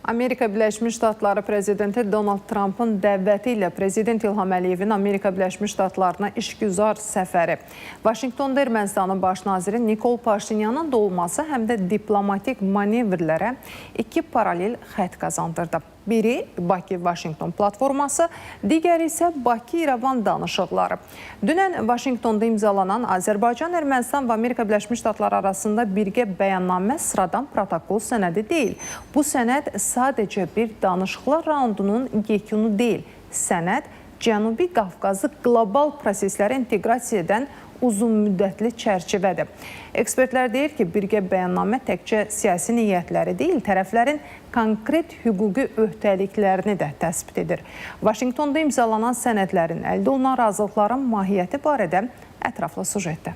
Amerika Birləşmiş Ştatları prezidenti Donald Trump'ın dəvəti ilə Prezident İlham Əliyevin Amerika Birləşmiş Ştatlarına işgüzar səfəri, Vaşinqtonda Ermənistanın baş naziri Nikol Paşinyanın da olması həm də diplomatik manevrlərə iki paralel xətt qazandırdı. Biri Bakı-Vaşinqton platforması, digəri isə Bakı-İrəvan danışıqları. Dünən Vaşinqtonda imzalanan Azərbaycan-Ermənistan və Amerika Birləşmiş Ştatları arasında birgə bəyannamə sıradan protokol sənədi deyil. Bu sənəd sadəcə bir danışıqlar raundunun yekunu deyil. Sənəd Cənubi Qafqazı qlobal proseslərə inteqrasiya edən uzun müddətli çərçivədir. Ekspertlər deyir ki, birgə bəyannamə təkcə siyasi niyyətləri deyil, tərəflərin konkret hüquqi öhdəliklərini də təsbit edir. Vaşinqtonda imzalanan sənədlərin əldə olunan razılıqların mahiyyəti barədə ətraflı sujetdə.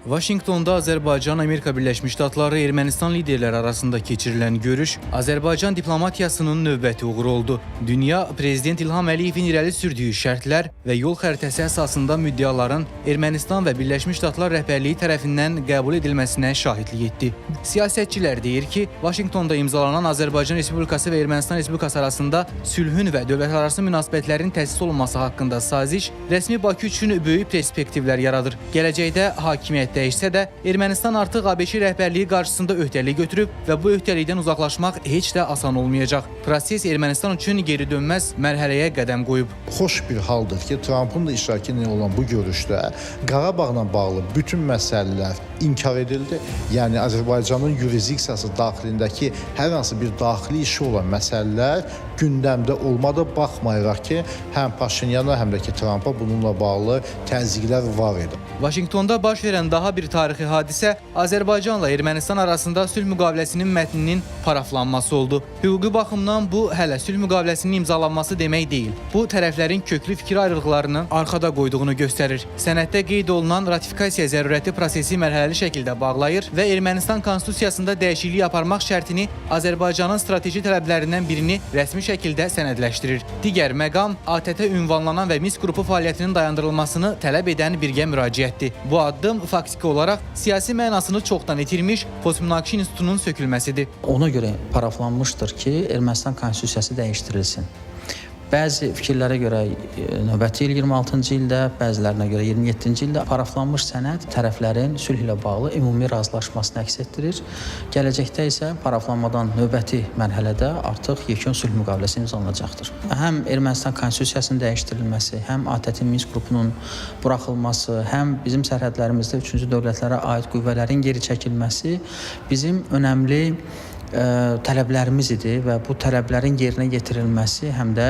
Vaşinqtonda Azərbaycan-Amerika Birləşmiş Ştatları Ermənistan liderləri arasında keçirilən görüş Azərbaycan diplomatiyasının növbəti uğuru oldu. Dünya, Prezident İlham Əliyevin irəli sürdüyü şərtlər və yol xəritəsi əsasında müddiaların Ermənistan və Birləşmiş Ştatlar rəhbərliyi tərəfindən qəbul edilməsinə şahidlik etdi. Siyasətçilər deyir ki, Vaşinqtonda imzalanan Azərbaycan Respublikası və Ermənistan Respublikası arasında sülhün və dövlətlərarası münasibətlərin təsis olunması haqqında saziş rəsmi Bakı üçün böyük perspektivlər yaradır. Gələcəkdə hakimiyyət dəyişsə də, Ermənistan artıq ABŞ rəhbərliyi qarşısında öhdəlik götürüb və bu öhdəlikdən uzaqlaşmaq heç də asan olmayacaq. Proses Ermənistan üçün geri dönməz mərhələyə qədəm qoyub. Xoş bir haldır ki, Trump'ın da iştirakı olan bu görüşdə Qarabağla bağlı bütün məsələlər inkar edildi. Yəni, Azərbaycanın yurisdiksiyası daxilindəki hər hansı bir daxili işi olan məsələlər gündəmdə olmadı, baxmayaraq ki, həm Paşinyana, həm də ki, Trump'a bununla bağlı təzyiqlər var idi. Vaşinqtonda baş verən daha bir tarixi hadisə Azərbaycanla Ermənistan arasında sülh müqaviləsinin mətninin paraflanması oldu. Hüquqi baxımdan bu hələ sülh müqaviləsinin imzalanması demək deyil. Bu tərəflərin köklü fikir ayrılıqlarını arxada qoyduğunu göstərir. Sənəddə qeyd olunan ratifikasiya zərurəti prosesi mərhələli şəkildə bağlayır və Ermənistan konstitusiyasında dəyişiklik aparmaq şərtini Azərbaycanın strateji tələblərindən birini rəsmi şəkildə sənədləşdirir. Digər məqam ATƏT ünvanlanan və Minsk qrupu fəaliyyətinin dayandırılmasını tələb edən birgə müraciətdir. Bu addım faktiki olaraq siyasi mənasını çoxdan itirmiş postmünaqişə institutunun sökülməsidir. Ona görə paraflanmışdır ki, Ermənistan konstitusiyası dəyişdirilsin. Bəzi fikirlərə görə növbəti il 26-cı ildə, bəzilərinə görə 27-ci ildə paraflanmış sənəd tərəflərin sülh ilə bağlı ümumi razılaşmasını əks etdirir. Gələcəkdə isə paraflanmadan növbəti mərhələdə artıq yekun sülh müqaviləsi imzalanacaqdır. Həm Ermənistan konstitusiyasının dəyişdirilməsi, həm ATƏT-in Minsk qrupunun buraxılması, həm bizim sərhədlərimizdə üçüncü dövlətlərə aid qüvvələrin geri çəkilməsi bizim önəmli tələblərimiz idi və bu tələblərin yerinə yetirilməsi həm də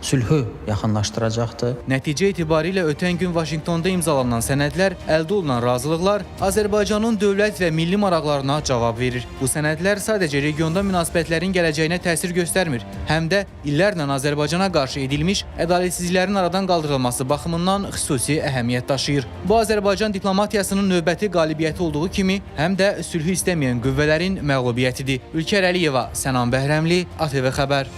sülhü yaxınlaşdıracaqdır. Nəticə etibarilə ötən gün Vaşinqtonda imzalanan sənədlər, əldə olunan razılıqlar Azərbaycanın dövlət və milli maraqlarına cavab verir. Bu sənədlər sadəcə regionda münasibətlərin gələcəyinə təsir göstərmir, həm də illərlə Azərbaycana qarşı edilmiş ədalətsizliklərin aradan qaldırılması baxımından xüsusi əhəmiyyət daşıyır. Bu Azərbaycan diplomatiyasının növbəti qalibiyyəti olduğu kimi, həm də sülhü istəməyən qüvvələrin məğlubiyyətidir. Ülkər Əliyeva, Sənan Bəhrəmli, ATV Xəbər.